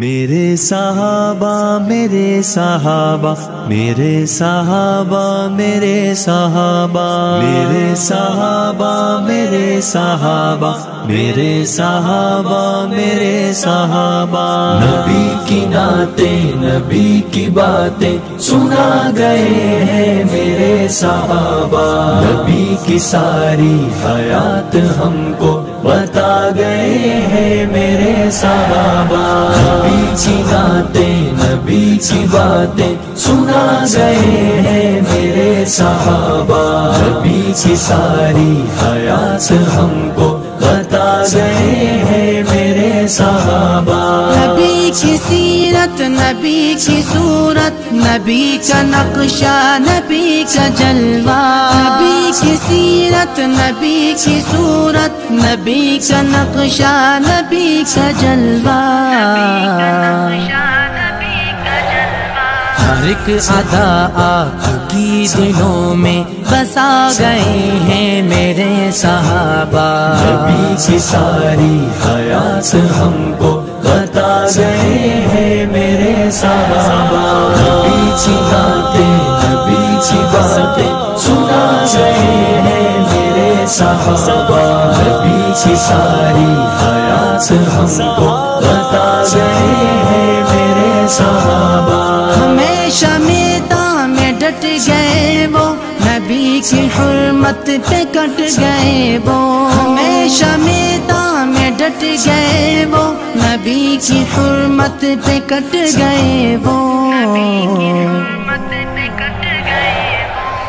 میرے صحابہ میرے صحابہ میرے صحابہ میرے صحابہ میرے صحابہ میرے صحابہ میرے صحابہ میرے صحابہ نبی کی نعتیں نبی کی باتیں سنا گئے ہیں میرے صحابہ نبی کی ساری حیات ہم کو بتا گئے ہیں میرے صحابہ نبی کی نعتیں نبی کی باتیں سنا گئے ہیں میرے صحابہ نبی کی ساری حیات ہم کو بتا گئے ہیں میرے صحابہ نبی کی سیرت نبی کی صورت نبی کا نقشہ نبی کا جلوہ نبی کی سیرت نبی کی صورت نبی کا نقشہ نبی کا جلوہ ہر ایک ادا آپ کی دلوں میں بسا گئے ہیں میرے صحابہ نبی کی ساری حیات ہم کو بتا گئے ہیں میرے صحابہ نبی کی نعتیں نبی کی باتیں سنا گئے ہیں میرے صحابہ نبی کی ساری حیات ہم کو بتا گئے ہیں میرے صحابہ ہمیشہ میدان میں ڈٹ گئے وہ نبی کی حرمت پہ کٹ گئے وہ ہمیشہ میدان میں ڈٹ گئے وہ نبی کی حرمت پہ کٹ گئے وہ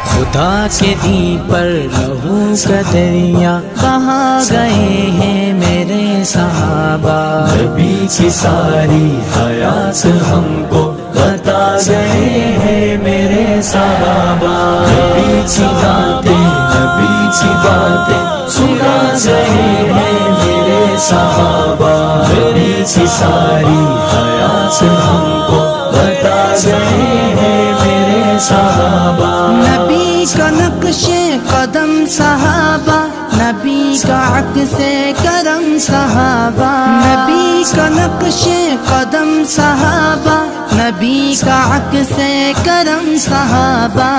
خدا کے دین پر لہو کا دریا بہا گئے ہیں میرے صحابہ نبی کی ساری حیات ہم کو بتا گئے ہیں میرے صحابہ نبی کی نعتیں نبی کی باتیں سنا گئے ہیں میرے صحابہ نبی کی ساری حیات ہم کو بتا گئے ہیں میرے صحابہ نبی کا نقش قدم صحابہ نبی کا عکس کرم صحابہ نبی کا نقش قدم صحابہ نبی کا عکس کرم صحابہ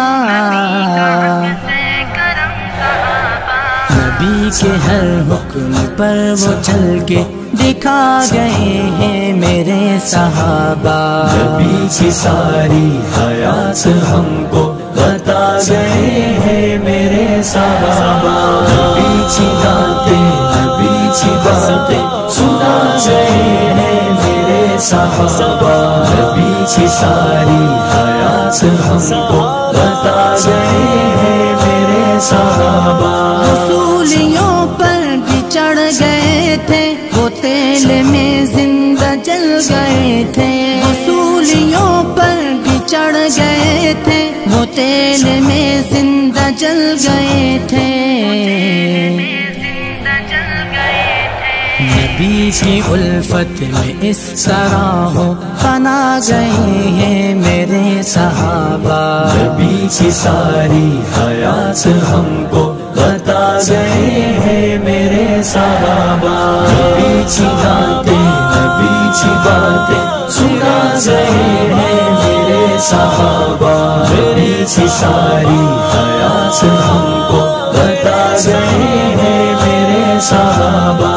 نبی کے ہر حکم پر وہ چل کے دکھا گئے ہیں میرے صحابہ نبی کی ساری حیات ہم کو بتا گئے ہیں میرے صحابہ نبی کی نعتیں نبی کی باتیں سنا گئے ہیں میرے صحابہ نبی کی ساری حیات ہم کو بتا گئے ہیں میرے صحابہ رسولیوں پر بھی چڑھ گئے تھے وہ تیل میں زندہ جل گئے تھے رسولیوں پر بھی چڑھ گئے تھے وہ تیل میں زندہ جل گئے تھے نبی کی الفت میں اس طرح ہو فنا گئے ہیں میرے صحابہ نبی کی ساری حیات ہم کو بتا گئے ہیں میرے صحابہ نبی کی نعتیں نبی کی باتیں سنا گئے ہیں میرے صحابہ نبی کی ساری حیات ہم کو بتا گئے ہیں میرے صحابہ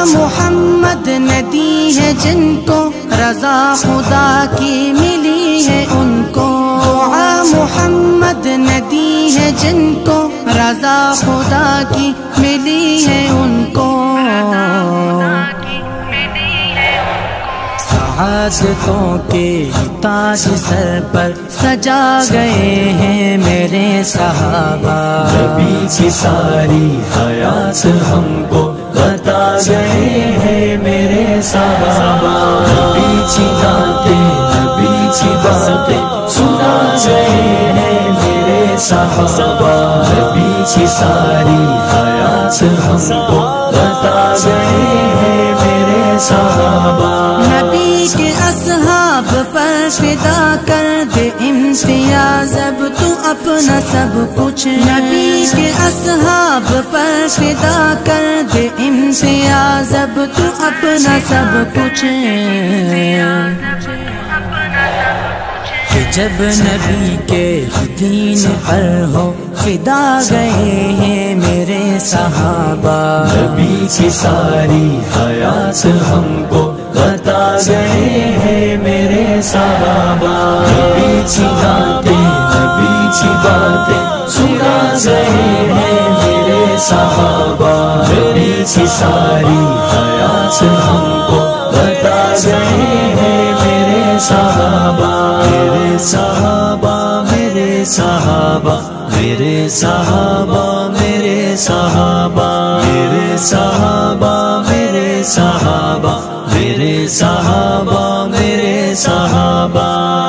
محمد نے دی ہے جن کو رضا خدا کی ملی ہے ان کو محمد نے دی ہے جن کو رضا خدا کی ملی ہے ان کو سعادتوں کے تاج سر پر سجا گئے ہیں میرے صحابہ نبی کی ساری حیات ہم کو بتا گئے ہیں میرے صحابہ نبی کی نعتیں نبی کی باتیں سنا گئے ہیں میرے صحابہ نبی کی ساری حیات ہم کو بتا گئے ہیں میرے صحابہ نبی کے اصحاب پر فدا کر دے امتیاز اب تو اپنا سب کچھ نبی کے اصحاب پر فدا کر دے امتیاز اب تو اپنا سب کچھ کہ جب نبی کے دین پر ہو فدا گئے ہیں میرے صحابہ نبی کی ساری حیات ہم کو بتا گئے ہیں میرے صحابہ نبی کی باتیں نبی کی باتیں سنا گئے ہیں میرے صحابہ نبی کی ساری حیات ہم کو بتا گئے ہیں میرے صحابہ میرے صحابہ میرے صحابہ میرے صحابہ میرے صحابہ میرے صحابہ میرے صحابہ میرے صحابہ میرے صحابہ